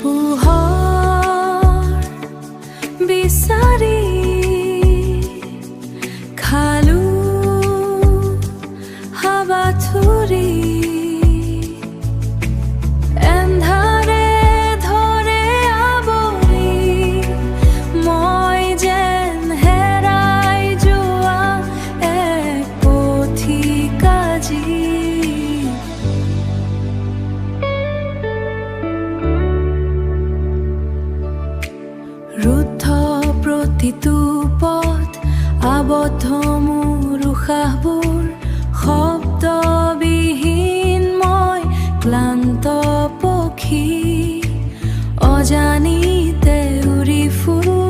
পোহৰ বিচাৰি খালো হাবাথুৰি এন্ধাৰে ধৰে আৱৰি মই যেন হেৰাই যোৱা এক পথিকাজি ৰুদ্ধ প্ৰতিটো পথ আবদ্ধ মোৰ উশাহবোৰ শব্দবিহীন মই ক্লান্ত পক্ষী অজানিতে উৰি ফুৰো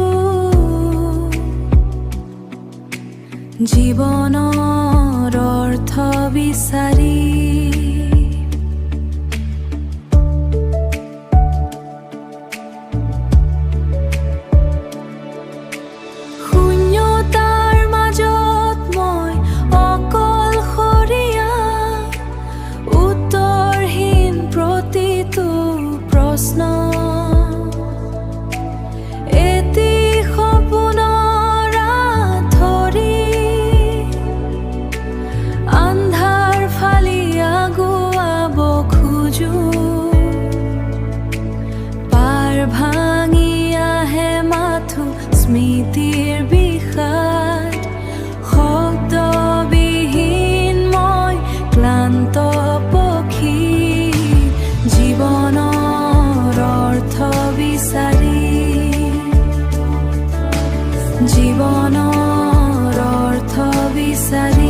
জীৱনৰ অৰ্থ বিচাৰি ভাঙি আহে মাথো স্মৃতিৰ বিষাদ শব্দবিহীন মই ক্লান্ত পক্ষী জীৱনৰ অৰ্থ বিচাৰি জীৱনৰ অৰ্থ বিচাৰি